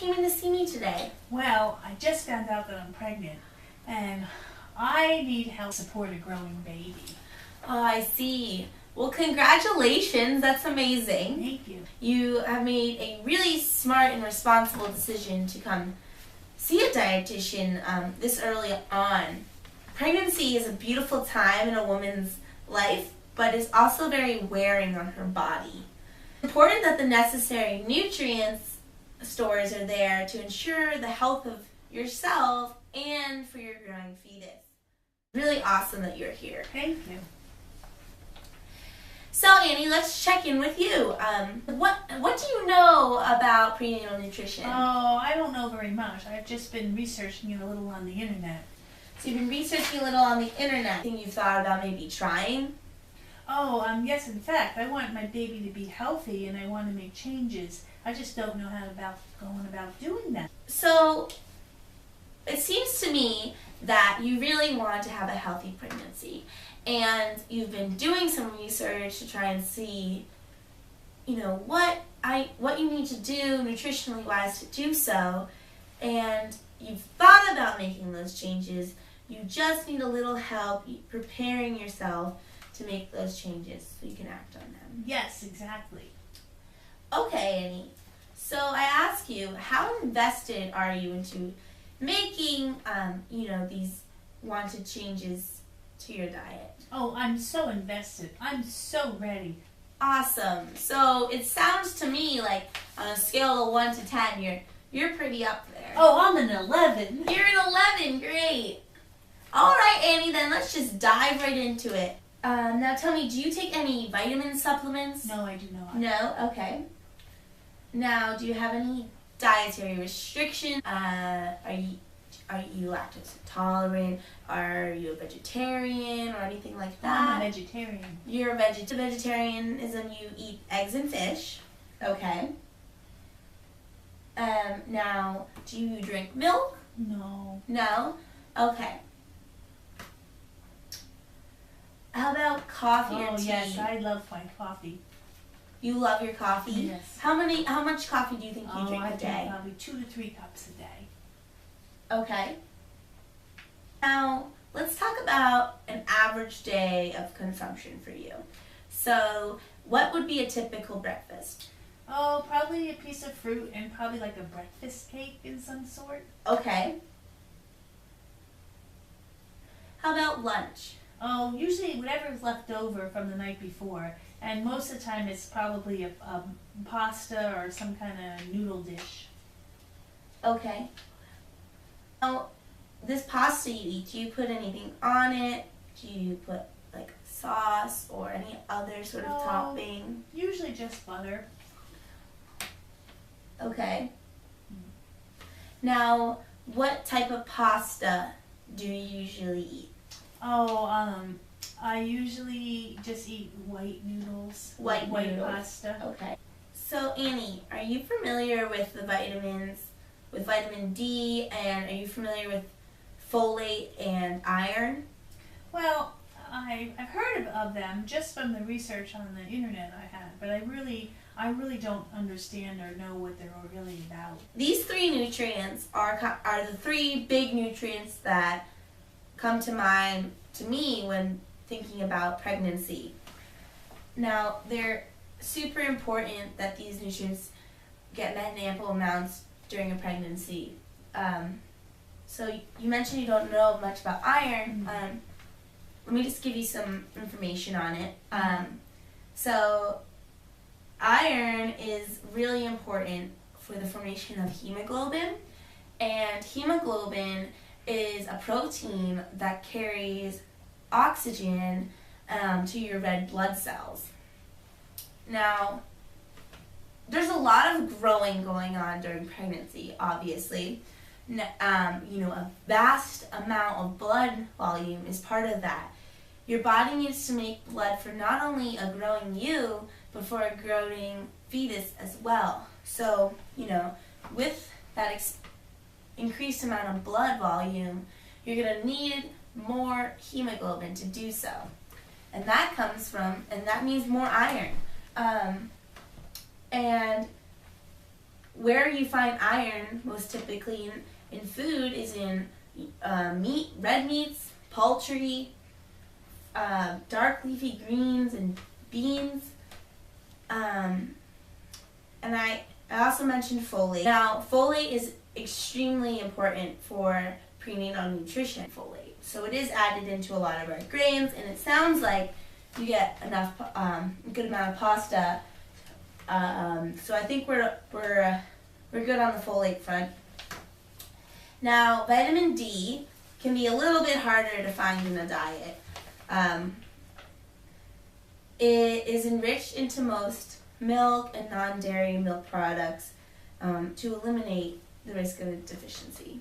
came in to see me today? Well, I just found out that I'm pregnant, and I need help to support a growing baby. Oh, I see. Well, congratulations. That's amazing. Thank you. You have made a really smart and responsible decision to come see a dietitian this early on. Pregnancy is a beautiful time in a woman's life, but it's also very wearing on her body. It's important that the necessary nutrients stores are there to ensure the health of yourself and for your growing fetus. Really awesome that you're here. Thank you. So Annie, let's check in with you. What do you know about prenatal nutrition? Oh, I don't know very much. I've just been researching it a little on the internet. So you've been researching a little on the internet. Think you've thought about maybe trying? Oh, yes, in fact, I want my baby to be healthy and I want to make changes. I just don't know how going about doing that. So it seems to me that you really want to have a healthy pregnancy. And you've been doing some research to try and see, what you need to do nutritionally wise to do so. And you've thought about making those changes. You just need a little help preparing yourself to make those changes so you can act on them. Yes, exactly. Okay, Annie. So I ask you, how invested are you into making, these wanted changes to your diet? Oh, I'm so invested. I'm so ready. Awesome. So it sounds to me like on a scale of 1 to 10, you're pretty up there. Oh, I'm an 11. You're an 11. Great. All right, Annie, then let's just dive right into it. Now tell me, do you take any vitamin supplements? No, I do not. No? Okay. Now, do you have any dietary restrictions? Are you lactose intolerant? Are you a vegetarian or anything like that? I'm a vegetarian. You're a vegetarianism, you eat eggs and fish. Okay. Now, do you drink milk? No. No? Okay. How about coffee or tea? Oh, yes, I love my coffee. You love your coffee? Yes. How much coffee do you think you drink I a day? drink probably 2 to 3 cups a day. Okay. Now, let's talk about an average day of consumption for you. So, what would be a typical breakfast? Oh, probably a piece of fruit and probably like a breakfast cake in some sort. Okay. How about lunch? Oh, usually whatever's left over from the night before. And most of the time it's probably a pasta or some kind of noodle dish. Okay. Now, this pasta you eat, do you put anything on it? Do you put like sauce or any other sort of topping? Usually just butter. Okay. Now, what type of pasta do you usually eat? Oh, I usually just eat white noodles. White noodles. Pasta. Okay. So, Annie, are you familiar with the vitamins, with vitamin D, and are you familiar with folate and iron? Well, I've heard of them just from the research on the internet I had, but I really don't understand or know what they're really about. These three nutrients are the three big nutrients that come to mind to me when thinking about pregnancy. Now, they're super important that these nutrients get met in ample amounts during a pregnancy. So you mentioned you don't know much about iron. Let me just give you some information on it. So iron is really important for the formation of hemoglobin, and hemoglobin is a protein that carries oxygen to your red blood cells. Now, there's a lot of growing going on during pregnancy, obviously. A vast amount of blood volume is part of that. Your body needs to make blood for not only a growing you, but for a growing fetus as well. So, with that increased amount of blood volume, you're going to need more hemoglobin to do so. And that means more iron. And where you find iron most typically in food is in meat, red meats, poultry, dark leafy greens, and beans. And I also mentioned folate. Now, folate is extremely important for prenatal nutrition. Folate, so it is added into a lot of our grains, and it sounds like you get enough, good amount of pasta. So I think we're good on the folate front. Now, vitamin D can be a little bit harder to find in a diet. It is enriched into most milk and non-dairy milk products to eliminate the risk of a deficiency.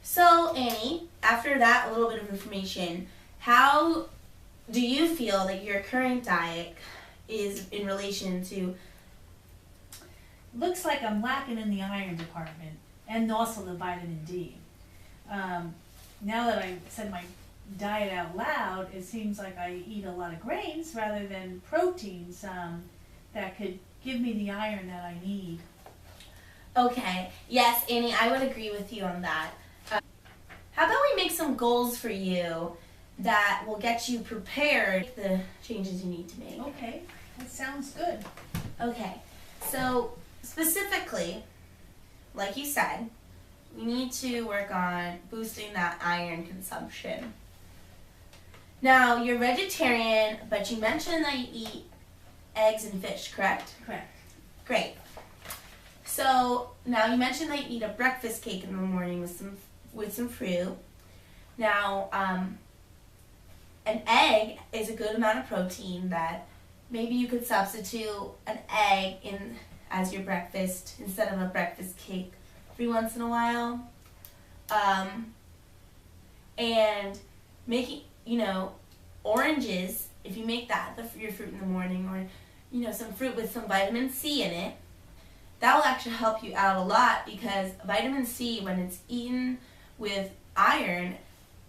So, Annie, after that little bit of information, how do you feel that your current diet is in relation to? Looks like I'm lacking in the iron department and also the vitamin D. Now that I said my diet out loud, it seems like I eat a lot of grains rather than proteins that could give me the iron that I need. Okay, yes, Annie, I would agree with you on that. How about we make some goals for you that will get you prepared for the changes you need to make? Okay, that sounds good. Okay, so specifically, like you said, we need to work on boosting that iron consumption. Now, you're vegetarian, but you mentioned that you eat eggs and fish, correct? Correct. Great. So, now you mentioned that you eat a breakfast cake in the morning with some fruit. Now, an egg is a good amount of protein that maybe you could substitute an egg in as your breakfast instead of a breakfast cake every once in a while. And making, oranges, if you make that your fruit in the morning, or, some fruit with some vitamin C in it, that will actually help you out a lot, because vitamin C, when it's eaten with iron,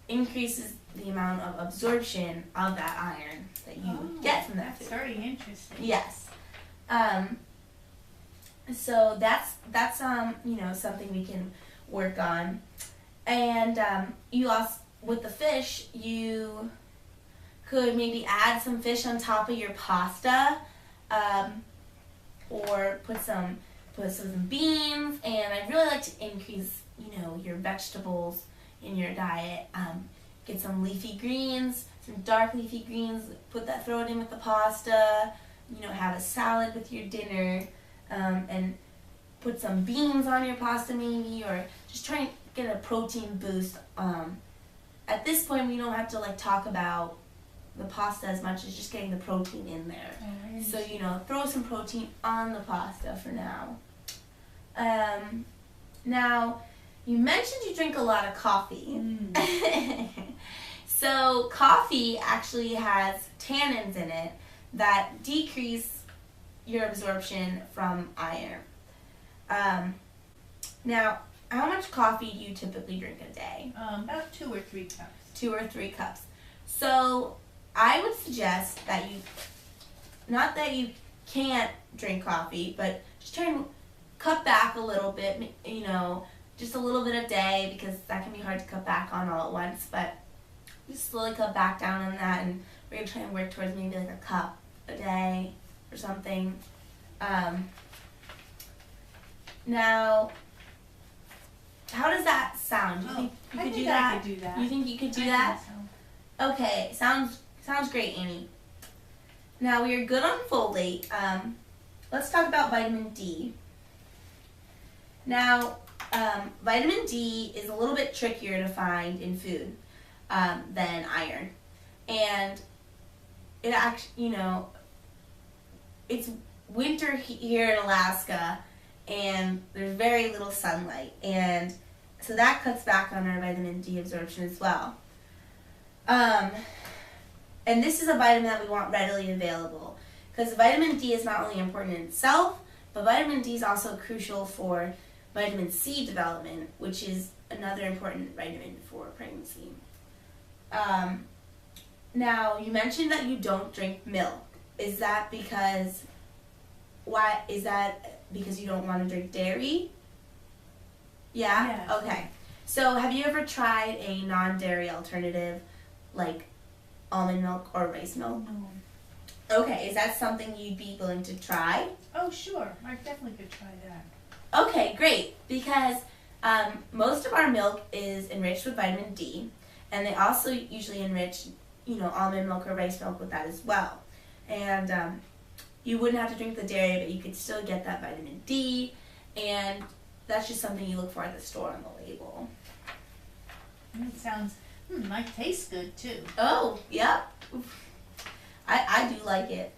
increases the amount of absorption of that iron that you get from that food. That's very interesting. Yes. So that's something we can work on. And you also, with the fish, you could maybe add some fish on top of your pasta, or put some beans. And I'd really like to increase, your vegetables in your diet. Get some leafy greens, some dark leafy greens. Throw it in with the pasta. Have a salad with your dinner. And put some beans on your pasta maybe, or just try and get a protein boost. At this point, we don't have to talk about the pasta as much as just getting the protein in there. So, throw some protein on the pasta for now. Now, you mentioned you drink a lot of coffee. So, coffee actually has tannins in it that decrease your absorption from iron. Now, how much coffee do you typically drink a day? About 2 or 3 cups. 2 or 3 cups. So I would suggest that not that you can't drink coffee, but just try and cut back a little bit, just a little bit a day, because that can be hard to cut back on all at once, but just slowly cut back down on that, and we're going to try and work towards maybe a cup a day or something. Now, how does that sound? Do you think you could do that? I could do that. You think you could do I that? think so. Okay, sounds great, Annie. Now, we are good on folate. Let's talk about vitamin D. Now, vitamin D is a little bit trickier to find in food than iron. And it actually, it's winter here in Alaska, and there's very little sunlight, and so that cuts back on our vitamin D absorption as well. And this is a vitamin that we want readily available, because vitamin D is not only important in itself, but vitamin D is also crucial for vitamin C development, which is another important vitamin for pregnancy. Now, you mentioned that you don't drink milk. Is that because, why is that because you don't want to drink dairy? Yeah? Yes. Okay. So have you ever tried a non-dairy alternative like almond milk or rice milk? No. Okay, is that something you'd be willing to try? Oh, sure. I definitely could try that. Okay, great. Because most of our milk is enriched with vitamin D, and they also usually enrich, almond milk or rice milk with that as well. And you wouldn't have to drink the dairy, but you could still get that vitamin D, and that's just something you look for at the store on the label. It sounds, might taste good too. Oh, yep. I do like it.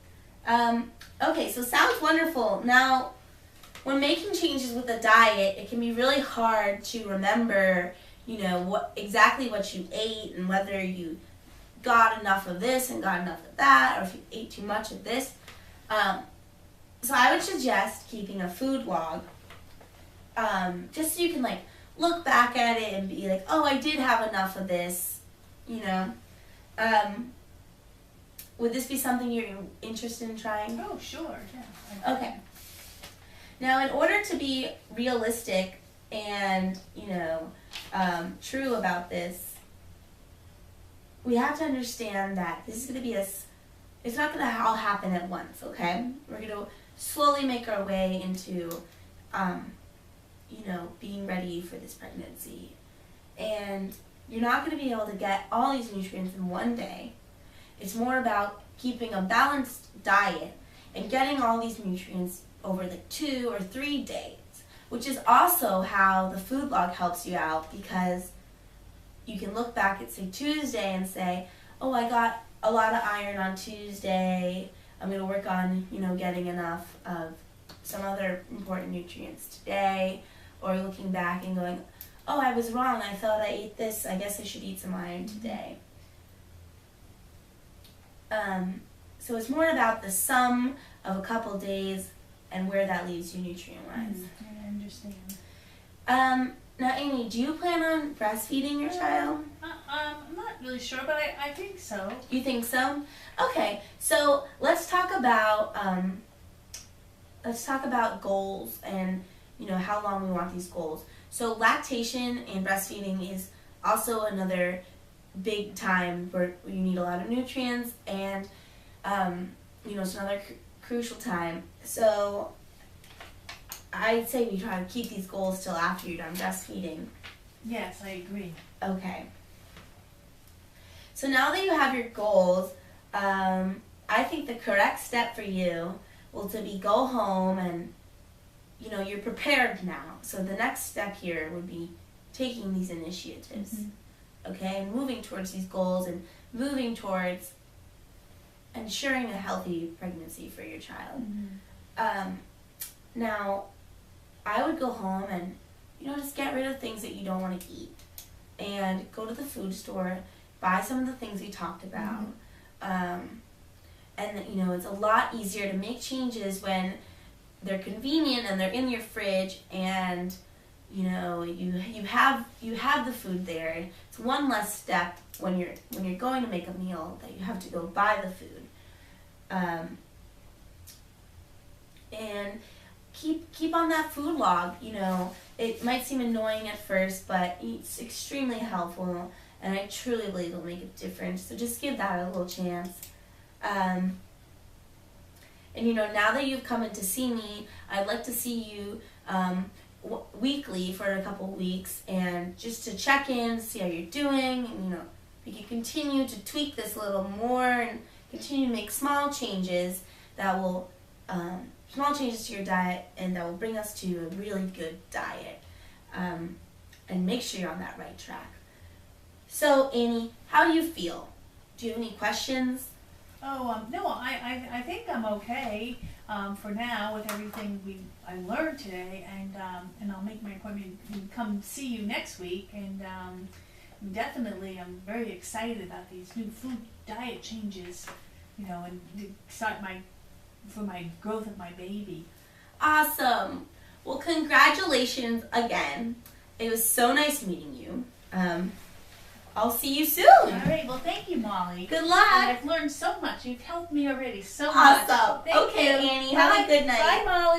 Okay, so sounds wonderful. Now, when making changes with a diet, it can be really hard to remember, exactly what you ate and whether you got enough of this and got enough of that, or if you ate too much of this. So I would suggest keeping a food log, just so you can look back at it and be like, oh, I did have enough of this, Would this be something you're interested in trying? Oh, sure. Yeah. Okay. Now, in order to be realistic and, true about this, we have to understand that this is going to be it's not going to all happen at once, okay? We're going to slowly make our way into, being ready for this pregnancy. And you're not going to be able to get all these nutrients in one day. It's more about keeping a balanced diet and getting all these nutrients over 2 or 3 days, which is also how the food log helps you out, because you can look back at, say, Tuesday and say, oh, I got a lot of iron on Tuesday. I'm going to work on, getting enough of some other important nutrients today. Or looking back and going, oh, I was wrong. I thought I ate this. I guess I should eat some iron today. So it's more about the sum of a couple days and where that leaves you nutrient-wise. I understand. Now, Amy, do you plan on breastfeeding your child? I'm not really sure, but I think so. You think so? Okay, so let's talk about goals and how long we want these goals. So lactation and breastfeeding is also another big time where you need a lot of nutrients, and it's another crucial time. So I'd say we try to keep these goals till after you're done breastfeeding. Yes, I agree. Okay. So now that you have your goals, I think the correct step for you will to be go home and you're prepared now. So the next step here would be taking these initiatives. Mm-hmm. Okay, and moving towards these goals and moving towards ensuring a healthy pregnancy for your child. Mm-hmm. Now, I would go home and, just get rid of things that you don't want to eat. And go to the food store, buy some of the things we talked about. Mm-hmm. And, it's a lot easier to make changes when they're convenient and they're in your fridge, and you have the food there. It's one less step when you're going to make a meal that you have to go buy the food. And keep on that food log. It might seem annoying at first, but it's extremely helpful, and I truly believe it'll make a difference. So just give that a little chance. And now that you've come in to see me, I'd like to see you weekly for a couple weeks, and just to check in, see how you're doing, and we can continue to tweak this a little more and continue to make small changes that will small changes to your diet, and that will bring us to a really good diet, and make sure you're on that right track. So, Annie, how do you feel? Do you have any questions? Oh, no, I think I'm okay for now with everything I learned today, and I'll make my appointment and come see you next week, and definitely I'm very excited about these new food diet changes, and to start for my growth of my baby. Awesome. Well, congratulations again. It was so nice meeting you. I'll see you soon. All right. Well, thank you, Molly. Good luck. And I've learned so much. You've helped me already so much. Awesome. Thank okay, you. Annie. Have a good night. Bye, Molly.